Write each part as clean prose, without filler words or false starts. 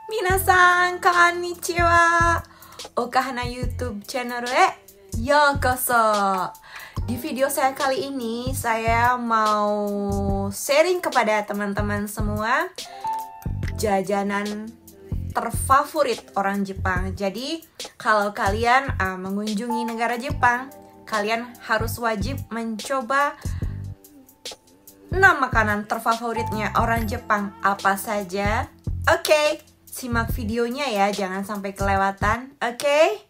Minasan, konnichiwa. Okahana YouTube channel yokoso. Di video saya kali ini, saya mau sharing kepada teman-teman semua jajanan terfavorit orang Jepang. Jadi, kalau kalian mengunjungi negara Jepang, kalian harus wajib mencoba 6 makanan terfavoritnya orang Jepang. Apa saja? Oke, simak videonya ya, jangan sampai kelewatan. Oke?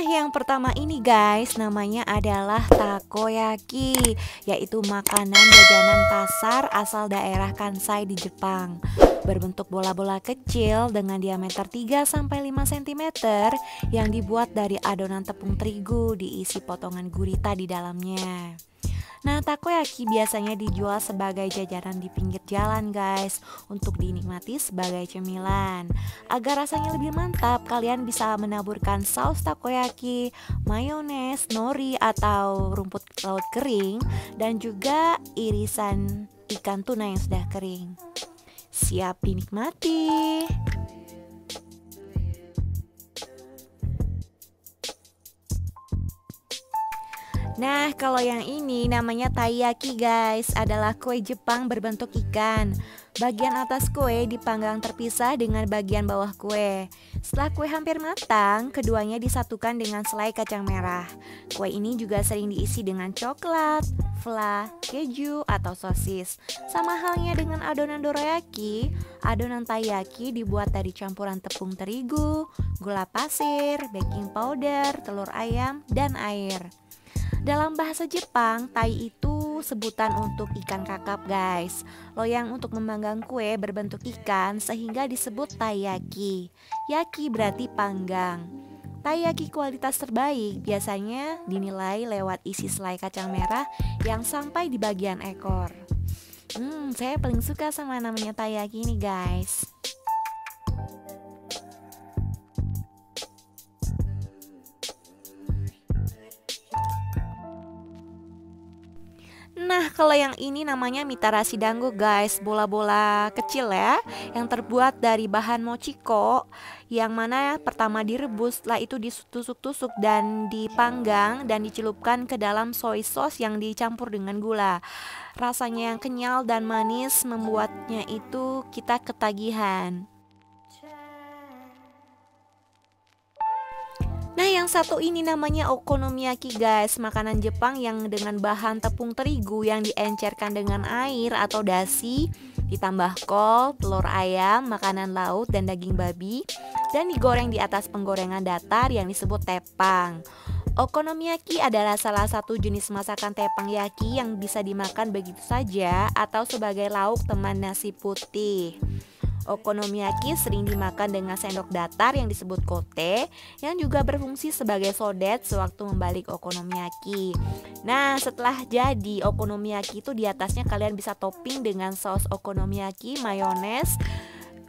Yang pertama ini guys, namanya adalah takoyaki, yaitu makanan jajanan pasar asal daerah Kansai di Jepang. Berbentuk bola-bola kecil dengan diameter 3-5 cm yang dibuat dari adonan tepung terigu diisi potongan gurita di dalamnya. Nah, takoyaki biasanya dijual sebagai jajanan di pinggir jalan guys, untuk dinikmati sebagai cemilan. Agar rasanya lebih mantap, kalian bisa menaburkan saus takoyaki, mayones, nori atau rumput laut kering, dan juga irisan ikan tuna yang sudah kering. Siap dinikmati. Nah, kalau yang ini namanya taiyaki guys, adalah kue Jepang berbentuk ikan. Bagian atas kue dipanggang terpisah dengan bagian bawah kue. Setelah kue hampir matang, keduanya disatukan dengan selai kacang merah. Kue ini juga sering diisi dengan coklat, fla, keju, atau sosis. Sama halnya dengan adonan dorayaki, adonan taiyaki dibuat dari campuran tepung terigu, gula pasir, baking powder, telur ayam, dan air. Dalam bahasa Jepang, tai itu sebutan untuk ikan kakap guys. Loyang untuk memanggang kue berbentuk ikan sehingga disebut taiyaki. Yaki berarti panggang. Taiyaki kualitas terbaik biasanya dinilai lewat isi selai kacang merah yang sampai di bagian ekor. Saya paling suka sama namanya taiyaki ini guys. Nah, kalau yang ini namanya mitarashi dango guys, bola-bola kecil ya, yang terbuat dari bahan mochiko, yang mana pertama direbus, setelah itu ditusuk-tusuk dan dipanggang dan dicelupkan ke dalam soy sauce yang dicampur dengan gula. Rasanya yang kenyal dan manis membuatnya itu kita ketagihan. Nah, yang satu ini namanya okonomiyaki guys, makanan Jepang yang dengan bahan tepung terigu yang diencerkan dengan air atau dashi, ditambah kol, telur ayam, makanan laut, dan daging babi, dan digoreng di atas penggorengan datar yang disebut tepang. Okonomiyaki adalah salah satu jenis masakan teppanyaki yang bisa dimakan begitu saja atau sebagai lauk teman nasi putih. Okonomiyaki sering dimakan dengan sendok datar yang disebut kote, yang juga berfungsi sebagai sodet sewaktu membalik okonomiyaki. Nah, setelah jadi okonomiyaki itu, di atasnya kalian bisa topping dengan saus okonomiyaki, mayones,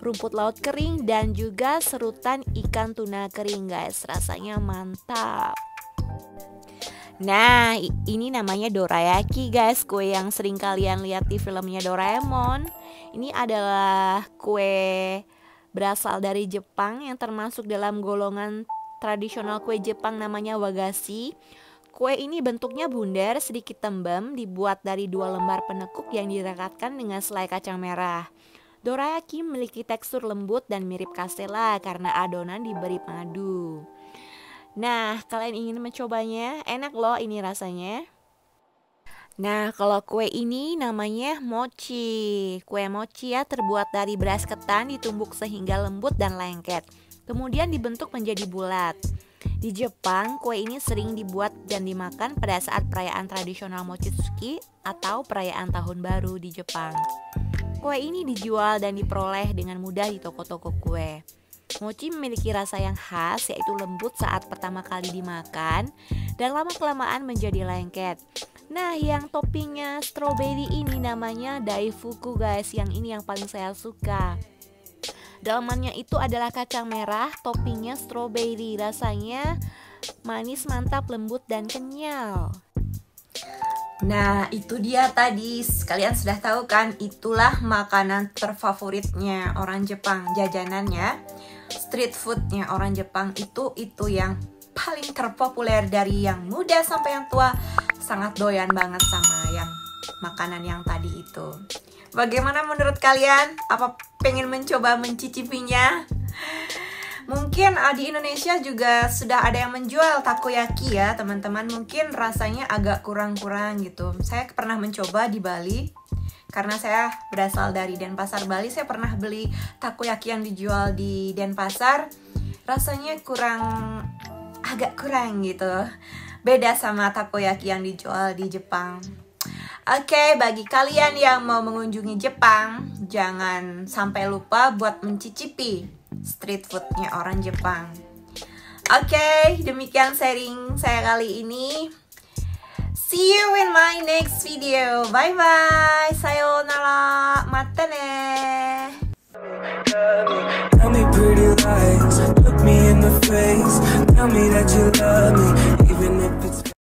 rumput laut kering, dan juga serutan ikan tuna kering guys. Rasanya mantap. Nah, ini namanya dorayaki guys, kue yang sering kalian lihat di filmnya Doraemon. Ini adalah kue berasal dari Jepang yang termasuk dalam golongan tradisional kue Jepang namanya wagashi. Kue ini bentuknya bundar, sedikit tembem, dibuat dari 2 lembar penekuk yang direkatkan dengan selai kacang merah. Dorayaki memiliki tekstur lembut dan mirip kastela karena adonan diberi madu. Nah, kalian ingin mencobanya? Enak loh ini rasanya. Nah, kalau kue ini namanya mochi. Kue mochi ya terbuat dari beras ketan ditumbuk sehingga lembut dan lengket. Kemudian dibentuk menjadi bulat. Di Jepang, kue ini sering dibuat dan dimakan pada saat perayaan tradisional Mochitsuki atau perayaan tahun baru di Jepang. Kue ini dijual dan diperoleh dengan mudah di toko-toko kue. Mochi memiliki rasa yang khas, yaitu lembut saat pertama kali dimakan dan lama-kelamaan menjadi lengket. Nah, yang toppingnya strawberry ini namanya daifuku guys. Yang ini yang paling saya suka. Dalamannya itu adalah kacang merah, toppingnya strawberry. Rasanya manis, mantap, lembut, dan kenyal. Nah, itu dia tadi. Kalian sudah tahu kan, itulah makanan terfavoritnya orang Jepang. Jajanannya, street foodnya orang Jepang itu yang paling terpopuler. Dari yang muda sampai yang tua sangat doyan banget sama yang makanan yang tadi itu. Bagaimana menurut kalian? Apa pengen mencoba mencicipinya? Mungkin di Indonesia juga sudah ada yang menjual takoyaki ya teman-teman. Mungkin rasanya agak kurang-kurang gitu. Saya pernah mencoba di Bali. Karena saya berasal dari Denpasar, Bali. Saya pernah beli takoyaki yang dijual di Denpasar. Rasanya agak kurang gitu. Beda sama takoyaki yang dijual di Jepang. Oke, bagi kalian yang mau mengunjungi Jepang, jangan sampai lupa buat mencicipi street foodnya orang Jepang. Oke, demikian sharing saya kali ini. See you in my next video. Bye bye. Sayonara. Mata ne. Tell me pretty lies, look me in the face, tell me that you love me.